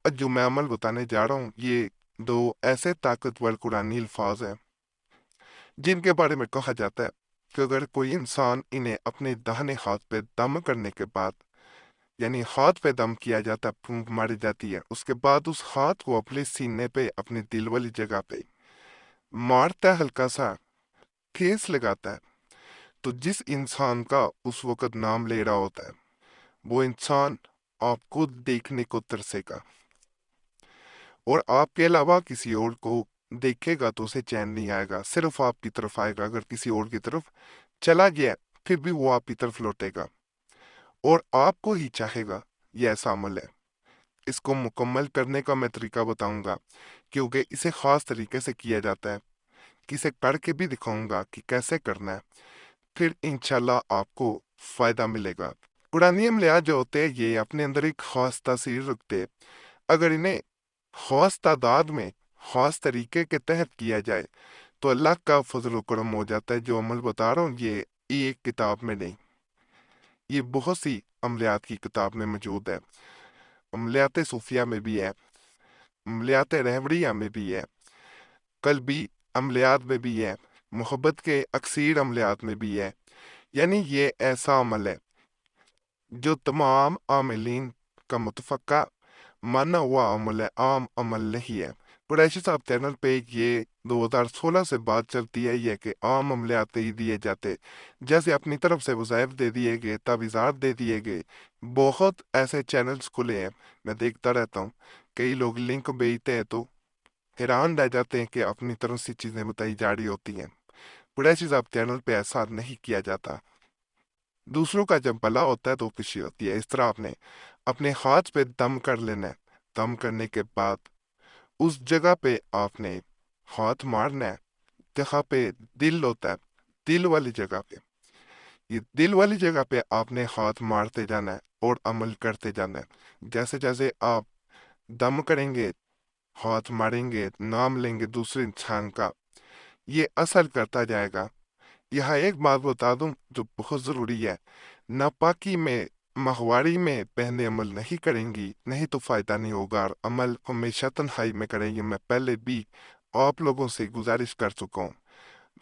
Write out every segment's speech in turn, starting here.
जो मैं अमल बताने जा रहा हूँ ये दो ऐसे ताकतवर कुरानी अल्फाज हैं जिनके बारे में कहा जाता है कि अगर कोई इंसान इन्हें अपने दाहिने हाथ पे दम करने के बाद, यानी हाथ पे दम किया जाता है, फूंक मारी जाती है, उसके बाद उस हाथ को अपने सीने पे, अपने दिल वाली जगह पे मारता है, हल्का सा ठेस लगाता है, तो जिस इंसान का उस वक्त नाम ले रहा होता है वो इंसान आपको देखने को तरसेगा और आपके अलावा किसी और को देखेगा तो उसे चैन नहीं आएगा, सिर्फ आपकी तरफ आएगा। अगर किसी और की तरफ चला गया फिर भी वो आपकी तरफ लौटेगा और आपको ही चाहेगा। ये ऐसा अमल है। इसको मुकम्मल करने का मैं तरीका बताऊंगा क्योंकि इसे खास तरीके से किया जाता है, किसे करके भी दिखाऊंगा कि कैसे करना है, फिर इंशाल्लाह आपको फायदा मिलेगा। उड़ानियम लिया जो होते हैं ये अपने अंदर एक खास तासीर रखते हैं। अगर इन्हें खास तादाद में खास तरीके के तहत किया जाए तो अल्लाह का फजल व करम हो जाता है। जो अमल बता रहा हूँ ये एक किताब में नहीं, ये बहुत सी अमलियात की किताब में मौजूद है। अमलियात सूफिया में भी है, अमलियात रहबरिया में भी है, कल्बी अमलियात में भी है, मोहब्बत के अक्सीर अमलियात में भी है। यानी ये ऐसा अमल है जो तमाम आमिलीन का मुतफ़क्का माना हुआ अमल है, आम अमल नहीं है। कुरैशी साहब चैनल पे ये 2016 से बात चलती है ये कि आम अमलियात ही दिए जाते, जैसे अपनी तरफ से वज़ाइफ दे दिए गए, तावीज़ात दे दिए गए। बहुत ऐसे चैनल्स खुले हैं, मैं देखता रहता हूँ। कई लोग लिंक भेजते हैं तो हैरान रह जाते हैं कि अपनी तरफ से चीज़ें बताई जा रही होती हैं। कुरैशी साहब चैनल पे ऐसा नहीं किया जाता। दूसरों का जब भला होता है तो खुशी होती है। इस तरह आपने अपने हाथ पे दम कर लेना है। दम करने के बाद उस जगह पे आपने हाथ मारना है जहाँ पे दिल होता है, दिल वाली जगह पे। ये दिल वाली जगह पे आपने हाथ मारते जाना है और अमल करते जाना है। जैसे जैसे आप दम करेंगे, हाथ मारेंगे, नाम लेंगे दूसरे इंसान का, ये असर करता जाएगा। यहाँ एक बात बता दूं जो बहुत ज़रूरी है, नापाकी में, माहवारी में बहनें अमल नहीं करेंगी, नहीं तो फ़ायदा नहीं होगा। और अमल हमेशा तन्हाई में करेंगे। मैं पहले भी आप लोगों से गुजारिश कर चुका हूँ,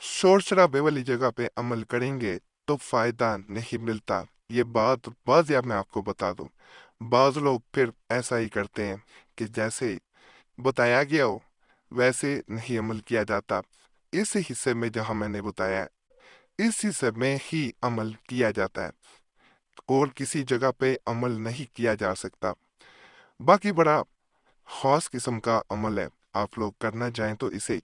शोर शराबे वाली जगह पे अमल करेंगे तो फ़ायदा नहीं मिलता। ये बात वाज़िया मैं आपको बता दूं। बाज़ लोग फिर ऐसा ही करते हैं कि जैसे बताया गया हो वैसे नहीं अमल किया जाता। इस हिस्से में जहां मैंने बताया है इस हिस्से में ही अमल किया जाता है और किसी जगह पे अमल नहीं किया जा सकता। बाकी बड़ा खास किस्म का अमल है, आप लोग करना चाहें तो इसे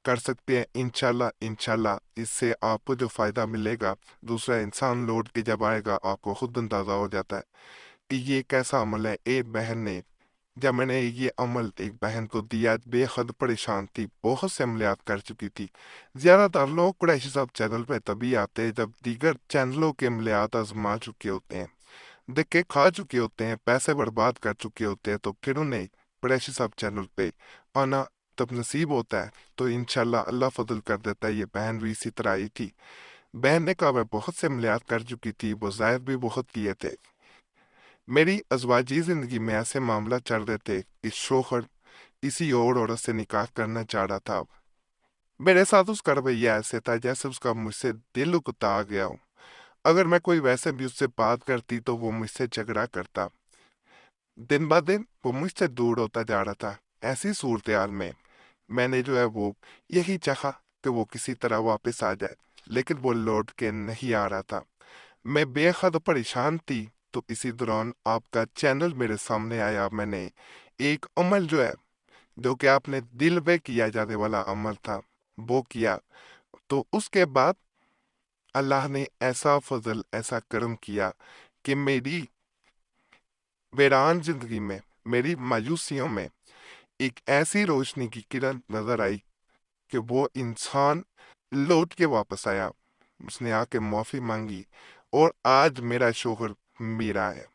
कर सकते हैं। इंशाल्लाह इंशाल्लाह इससे आपको जो फ़ायदा मिलेगा, दूसरा इंसान लौट के जब आएगा आपको खुद अंदाज़ा हो जाता है कि ये कैसा अमल है। एक बहन ने, जब मैंने ये अमल एक बहन को दिया, बेहद परेशान थी, बहुत से अमलियात कर चुकी थी। ज़्यादातर लोग कुरैशी साहब चैनल पे तभी आते हैं जब दीगर चैनलों के अमलियात आजमा चुके होते हैं, धक्के खा चुके होते हैं, पैसे बर्बाद कर चुके होते हैं, तो फिर उन्हें कुरैशी साहब चैनल पे आना तब नसीब होता है। तो इंशाल्लाह अल्लाह फजल कर देता है। ये बहन भी इसी तरह आई थी। बहन ने कहा मैं बहुत से अमलियात कर चुकी थी, वज़ाइफ भी बहुत किए थे, मेरी अज़वाजी ज़िंदगी में ऐसे मामला चल रहे थे कि शोहर किसी और औरत से निकाह करना चाह रहा था। मेरे साथ उसका रवैया ऐसे था जैसे उसका मुझसे दिल उकता आ गया हो। अगर मैं कोई वैसे भी उससे बात करती तो वो मुझसे झगड़ा करता। दिन ब दिन वो मुझसे दूर होता जा रहा था। ऐसी सूरत हाल में मैंने जो है वो यही चाहा कि वो किसी तरह वापस आ जाए, लेकिन वो लौट के नहीं आ रहा था। मैं बेहद परेशान थी। तो इसी दौरान आपका चैनल मेरे सामने आया। मैंने एक अमल जो है, जो कि आपने दिल में किया जाने वाला अमल था, वो किया। तो उसके बाद अल्लाह ने ऐसा फजल, ऐसा करम किया कि मेरी वीरान जिंदगी में, मेरी मायूसियों में एक ऐसी रोशनी की किरण नजर आई कि वो इंसान लौट के वापस आया। उसने आके माफी मांगी और आज मेरा शोहर मेरा है।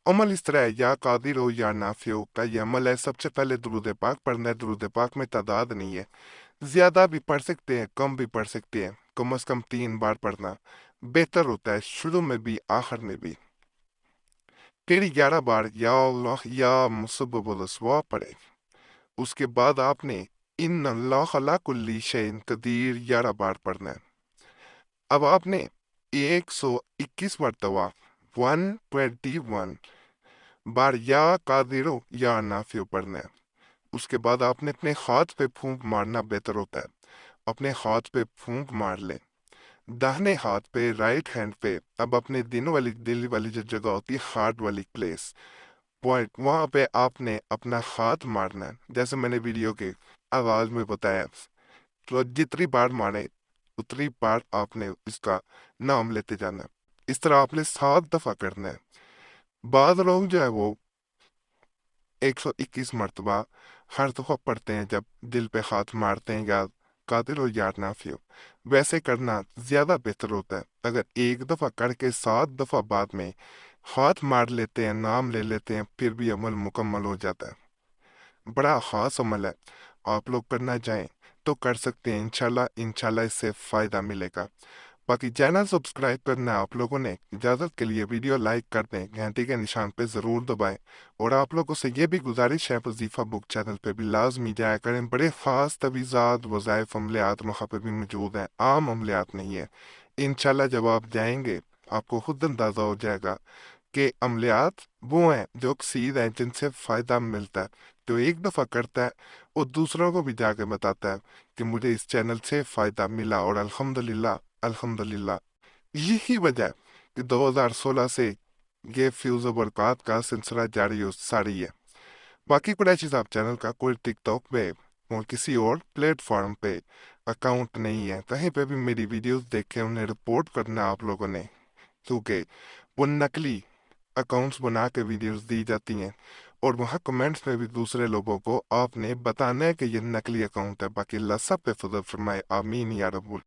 अमल इस तरह है, या कादिर हो या नाफी हो का ये अमल है। सबसे पहले दुरूद पाक पढ़ना है। दुरूद पाक में तादाद नहीं है, ज्यादा भी पढ़ सकते हैं, कम भी पढ़ सकते हैं। कम से कम 3 बार पढ़ना बेहतर होता है, शुरू में भी आखिर में भी। پھر 11 بار یا اللہ یا مسبب الاسوا پڑھے۔ اس کے بعد آپ نے ان اللہ علی کل شیء قدیر 11 بار پڑھنا ہے۔ اب آپ نے 121 مرتبہ 121 بار یا قادر یا نافع پڑھنا ہے۔ اس کے بعد آپ نے اپنے ہاتھ پہ پھونک مارنا بہتر ہوتا ہے۔ اپنے ہاتھ پہ پھونک مار لیں، داہنے ہاتھ پہ، رائٹ ہینڈ پہ۔ اب اپنے دل والی جو جگہ ہوتی ہے، ہارٹ والی پلیس، پوائنٹ، وہاں پہ آپ نے اپنا ہاتھ مارنا ہے جیسے میں نے ویڈیو کے آغاز میں بتایا۔ تو جتنی بار مارے اتنی بار آپ نے اس کا نام لیتے جانا ہے۔ اس طرح آپ نے 7 دفعہ کرنا ہے۔ بعض لوگ جو ہے وہ 121 مرتبہ ہر دفعہ پڑھتے ہیں جب دل پہ ہاتھ مارتے ہیں یا قاتل ہو یا نافی ہو۔ ویسے کرنا زیادہ بہتر ہوتا ہے۔ اگر ایک دفعہ کر کے 7 دفعہ بعد میں ہاتھ مار لیتے ہیں، نام لے لیتے ہیں، پھر بھی عمل مکمل ہو جاتا ہے۔ بڑا خاص عمل ہے، آپ لوگ کرنا چاہیں تو کر سکتے ہیں، انشاءاللہ اس سے فائدہ ملے گا۔ باقی چینل سبسکرائب کرنا ہے آپ لوگوں نے۔ اجازت کے لیے ویڈیو لائک کر دیں، گھنٹی کے نشان پہ ضرور دبائیں، اور آپ لوگوں سے یہ بھی گزارش ہے وظیفہ بک چینل پہ بھی لازمی جایا کریں۔ بڑے خاص تویزات، وظائف، عملیات وہاں پہ بھی موجود ہیں، عام عملیات نہیں ہے۔ انشاءاللہ جب آپ جائیں گے آپ کو خود اندازہ ہو جائے گا کہ عملیات وہ ہیں جو اکسیر ہیں، جن سے فائدہ ملتا ہے۔ جو ایک دفعہ کرتا ہے وہ دوسروں کو بھی جا کے بتاتا ہے کہ مجھے اس چینل سے فائدہ ملا، اور الحمدللہ یہی وجہ ہے کہ 2016 سے یہ فیوز و برکات کا سلسلہ جاری و ساری ہے۔ باقی قریشی صاحب چینل کا کوئی ٹک ٹاک پہ اور کسی اور پلیٹ فارم پہ اکاؤنٹ نہیں ہے، کہیں پہ بھی میری ویڈیوز دیکھیں انہیں رپورٹ کرنا آپ لوگوں نے، کیونکہ وہ نقلی اکاؤنٹس بنا کے ویڈیوز دی جاتی ہیں، اور وہاں کمنٹس میں بھی دوسرے لوگوں کو آپ نے بتانا ہے کہ یہ نقلی اکاؤنٹ ہے۔ باقی اللہ سب پہ فضل فرمائے، آمین یا رب